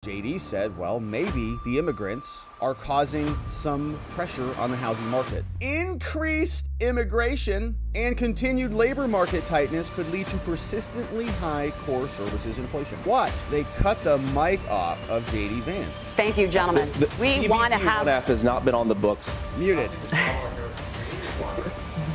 JD said, well, maybe the immigrants are causing some pressure on the housing market. Increased immigration and continued labor market tightness could lead to persistently high core services inflation. Watch, they cut the mic off of JD Vance. Thank you, gentlemen. We want to have... app has not been on the books. Muted.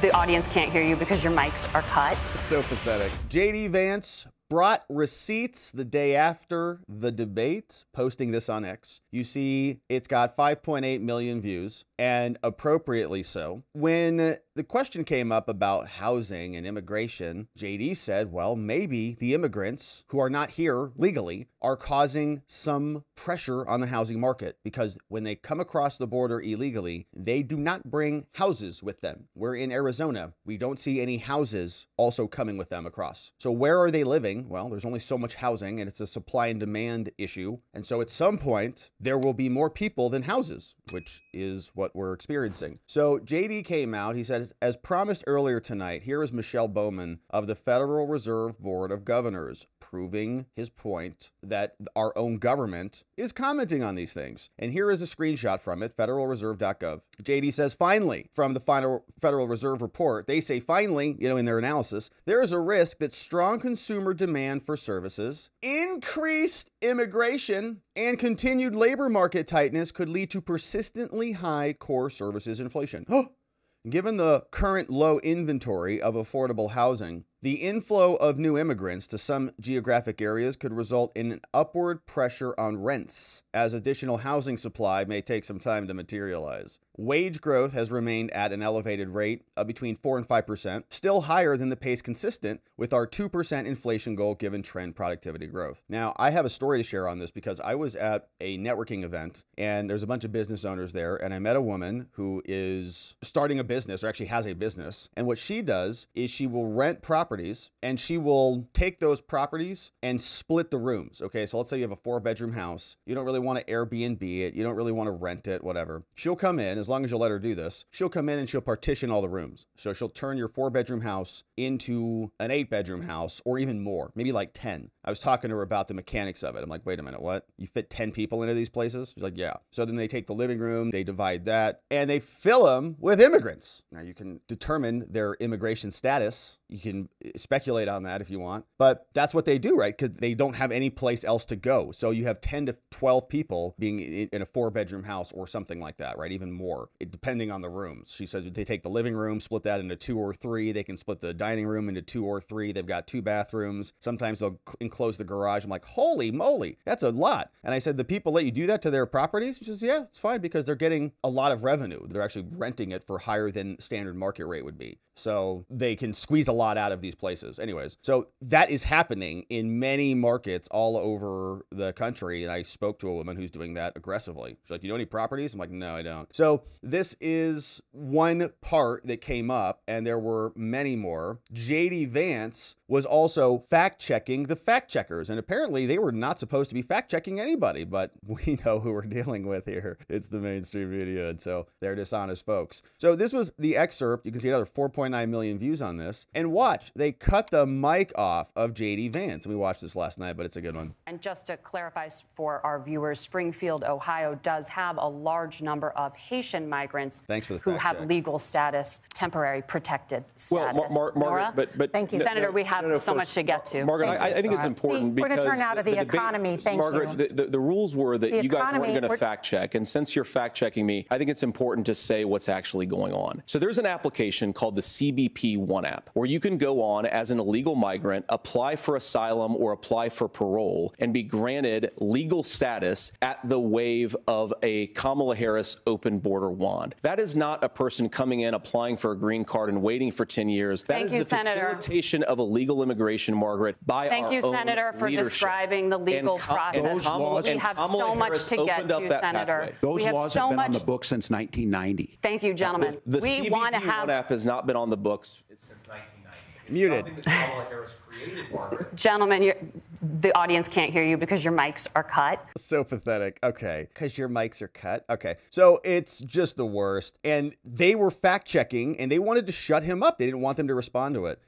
The audience can't hear you because your mics are cut. So pathetic. JD Vance brought receipts the day after the debate, posting this on X. You see, it's got 5.8 million views, and appropriately so. When the question came up about housing and immigration, JD said, well, maybe the immigrants who are not here legally are causing some pressure on the housing market, because when they come across the border illegally, they do not bring houses with them. We're in Arizona. We don't see any houses also coming with them across. So where are they living? Well, there's only so much housing, and it's a supply and demand issue. And so at some point, there will be more people than houses, which is what we're experiencing. So JD came out. He said, as promised earlier tonight, here is Michelle Bowman of the Federal Reserve Board of Governors, proving his point that our own government is commenting on these things. And here is a screenshot from it, federalreserve.gov. JD says, finally, from the final Federal Reserve report, they say, finally, in their analysis, there is a risk that strong consumer demand for services, increased immigration, and continued labor market tightness could lead to persistently high core services inflation. Given the current low inventory of affordable housing, the inflow of new immigrants to some geographic areas could result in an upward pressure on rents, as additional housing supply may take some time to materialize. Wage growth has remained at an elevated rate of between 4 and 5%, still higher than the pace consistent with our 2% inflation goal given trend productivity growth. Now, I have a story to share on this because I was at a networking event and there's a bunch of business owners there, and I met a woman who is starting a business, or actually has a business, and what she does is she will rent properties and she will take those properties and split the rooms. Okay, so let's say you have a 4-bedroom house. You don't really want to Airbnb it. You don't really want to rent it, whatever. She'll come in, as long as you'll let her do this, she'll come in and she'll partition all the rooms. So she'll turn your 4-bedroom house into an 8-bedroom house, or even more, maybe like 10. I was talking to her about the mechanics of it. I'm like, wait a minute, what? You fit 10 people into these places? She's like, yeah. So then they take the living room, they divide that, and they fill them with immigrants. Now you can determine their immigration status. You can speculate on that if you want, but that's what they do, right? Because they don't have any place else to go. So you have 10 to 12 people being in a 4-bedroom house or something like that, right? Even more, depending on the rooms. She said they take the living room, split that into 2 or 3. They can split the dining room into 2 or 3. They've got 2 bathrooms. Sometimes they'll enclose the garage. I'm like, holy moly, that's a lot. And I said, the people let you do that to their properties? She says, yeah, it's fine, because they're getting a lot of revenue. They're actually renting it for higher than standard market rate would be. So they can squeeze a lot out of these places. Anyways, so that is happening in many markets all over the country. And I spoke to a woman who's doing that aggressively. She's like, you know any properties? I'm like, no, I don't. So this is one part that came up, and there were many more. JD Vance was also fact-checking the fact-checkers, and apparently they were not supposed to be fact-checking anybody, but we know who we're dealing with here. It's the mainstream media, and so they're dishonest folks. So this was the excerpt. You can see another 4.9 million views on this, and watch, they cut the mic off of JD Vance. We watched this last night, but it's a good one. And just to clarify for our viewers, Springfield, Ohio does have a large number of Haitian migrants Thanks for the who fact have check. legal status, temporary protected status. Well, Margaret, but thank you, Senator. We have so much to get to. Margaret, I think it's important We're because going to turn out of the economy. Thank you. Margaret, the rules were that you guys weren't going to fact check, and since you're fact checking me, I think it's important to say what's actually going on. So there's an application called the CBP One app, where you can go on as an illegal migrant, apply for asylum or apply for parole, and be granted legal status at the wave of a Kamala Harris open border wand. That is not a person coming in, applying for a green card and waiting for 10 years. That is the facilitation of illegal immigration, Margaret, by our own leadership. Thank you, Senator, for describing the legal process. We have so much to get to, Senator. Those laws have been on the books since 1990. Thank you, gentlemen. The CBP One app has not been on the books since 1990. Muted. Something that Kamala Harris created, Margaret. Gentlemen, the audience can't hear you because your mics are cut. So pathetic. Okay. Because your mics are cut. Okay. So it's just the worst. And they were fact checking and they wanted to shut him up. They didn't want them to respond to it.